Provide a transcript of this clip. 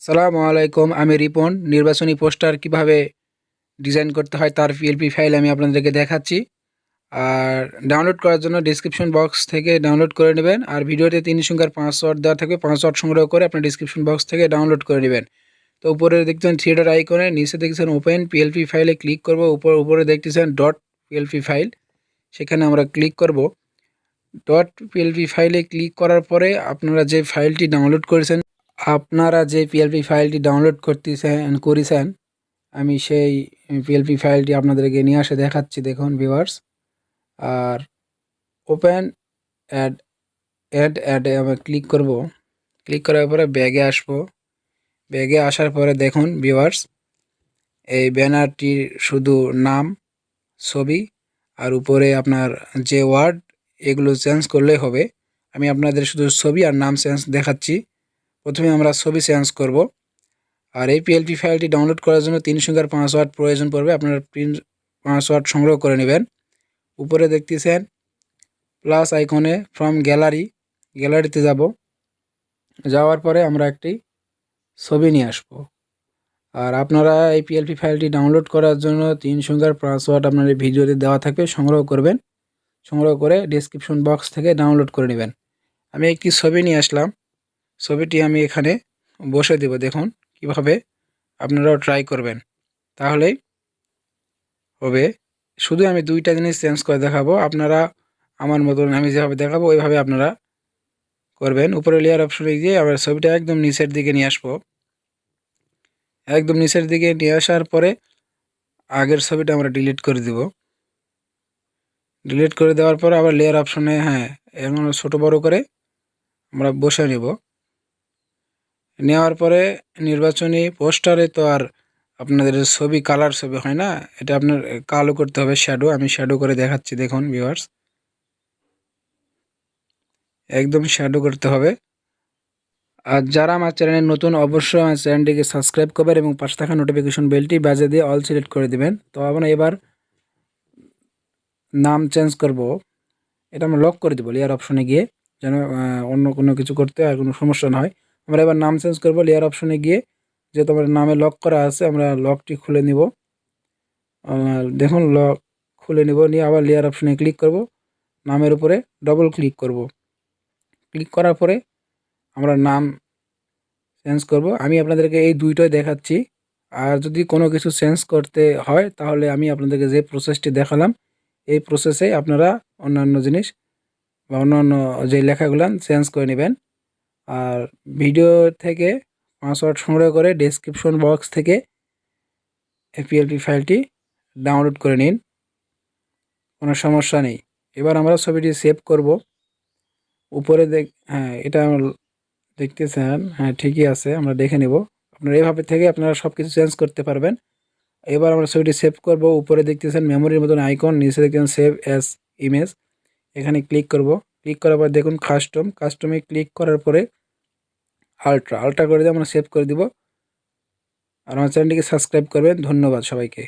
সালামু আলাইকুম, আমি রিপন। নির্বাচনী পোস্টার কিভাবে ডিজাইন করতে হয় তার পিএলপি ফাইল আমি আপনাদেরকে দেখাচ্ছি। আর ডাউনলোড করার জন্য ডিসক্রিপশন বক্স থেকে ডাউনলোড করে নেবেন। আর ভিডিওতে 3 সংখ্যার পাসওয়ার্ড দেওয়া থাকবে, পাসওয়ার্ড সংগ্রহ করে আপনার ডিসক্রিপশন বক্স থেকে ডাউনলোড করে নেবেন। তো উপরে দেখতেছেন থ্রি ডট আইকনে, নিচে দেখছেন ওপেন পিএলপি ফাইলে ক্লিক করব। উপরে দেখতেছেন ডট পিএলপি ফাইল, সেখানে আমরা ক্লিক করব। ডট পিএলপি ফাইলে ক্লিক করার পরে আপনারা যে পিএলপি ফাইলটি ডাউনলোড করেছেন, আমি সেই পিএলপি ফাইলটি আপনাদেরকে নিয়ে আসে দেখাচ্ছি। দেখুন ভিউয়ার্স, আর ওপেন অ্যাড অ্যাডে আমি ক্লিক করব। ক্লিক করার পরে ব্যাগে আসব। ব্যাগে আসার পরে দেখুন ভিউয়ার্স, এই ব্যানারটির শুধু নাম, ছবি আর উপরে আপনার যে ওয়ার্ড, এগুলো চেঞ্জ করলেই হবে। আমি আপনাদের শুধু ছবি আর নাম চেঞ্জ দেখাচ্ছি। প্রথমে আমরা ছবি চেঞ্জ করব। আর এই পিএলপি ফাইলটি ডাউনলোড করার জন্য 3 সংখ্যার পাসওয়ার্ড প্রয়োজন পড়বে। আপনারা পাসওয়ার্ড সংগ্রহ করে নেবেন। উপরে দেখতেছেন প্লাস আইকনে ফ্রম গ্যালারিতে যাব। যাওয়ার পরে আমরা একটি ছবি নিয়ে আসব। আর আপনারা এই পিএলপি ফাইলটি ডাউনলোড করার জন্য 3 সংখ্যার পাসওয়ার্ড আপনার এই ভিডিওতে দেওয়া থাকবে, সংগ্রহ করবেন। সংগ্রহ করে ডেসক্রিপশন বক্স থেকে ডাউনলোড করে নেবেন। আমি একটি ছবি নিয়ে আসলাম। ছবিটি আমি এখানে বসে দেব। দেখুন কিভাবে আপনারাও ট্রাই করবেন, তাহলেই হবে। শুধু আমি 2টা জিনিস চেঞ্জ করে দেখাবো। আপনারা আমার মতন আমি যেভাবে দেখাবো ওইভাবে আপনারা করবেন। উপরে লেয়ার অপশনে গিয়ে আবার ছবিটা একদম নিচের দিকে নিয়ে আসবো। একদম নিচের দিকে নিয়ে আসার পরে আগের ছবিটা আমরা ডিলিট করে দিব। ডিলিট করে দেওয়ার পর আবার লেয়ার অপশনে এখন ছোট বড় করে আমরা বসে নেব। নেওয়ার পরে নির্বাচনী পোস্টারে তো আর আপনাদের ছবি কালার ছবি হয় না, এটা আপনার কালো করতে হবে, শ্যাডো। আমি শ্যাডো করে দেখাচ্ছি। দেখুন ভিউয়ার্স, একদম শ্যাডো করতে হবে। আর যারা আমার চ্যানেলে নতুন, অবশ্যই আমার চ্যানেলটিকে সাবস্ক্রাইব করবেন এবং পাশে থাকা নোটিফিকেশন বেলটি বাজিয়ে দিয়ে অল সিলেক্ট করে দিবেন। তো আমরা এবার নাম চেঞ্জ করব। এটা আমরা লক করে দেবো লেয়ার অপশনে গিয়ে, যেন অন্য কোনো কিছু করতে আর কোনো সমস্যা না হয়। আমরা এবার নাম চেঞ্জ করব লেয়ার অপশনে গিয়ে। যেহেতু আমার নামে লক করা আছে, আমরা লকটি খুলে নিব। দেখুন লক খুলে নিব, নিয়ে আবার লেয়ার অপশনে ক্লিক করব। নামের উপরে ডবল ক্লিক করব। ক্লিক করার পরে আমরা নাম চেঞ্জ করব। আমি আপনাদেরকে এই দুইটাই দেখাচ্ছি। আর যদি কোনো কিছু চেঞ্জ করতে হয় তাহলে আমি আপনাদেরকে যে প্রসেসটি দেখালাম, এই প্রসেসে আপনারা অন্যান্য জিনিস বা অন্যান্য যে লেখাগুলো চেঞ্জ করে নেবেন। আর ভিডিও থেকে পাসওয়ার্ড সংগ্রহ করে ডেসক্রিপশন বক্স থেকে পিএলপি ফাইলটি ডাউনলোড করে নিন, কোনো সমস্যা নেই। এবার আমরা ছবিটি সেভ করব। উপরে এটা দেখতেছেন, ঠিকই আছে, আমরা দেখে নেব। আপনারা এইভাবে থেকে আপনারা সব কিছু চেঞ্জ করতে পারবেন। এবার আমরা ছবিটি সেভ করব। উপরে দেখতেছেন মেমোরির মতন আইকন, নিচে দেখতেছেন সেভ অ্যাজ ইমেজ, এখানে ক্লিক করব। ক্লিক করার পর দেখুন কাস্টমে ক্লিক করার পরে আলট্রা করে দিয়ে আমরা সেভ করে দিব। আর আমার চ্যানেলটিকে সাবস্ক্রাইব করবেন। ধন্যবাদ সবাইকে।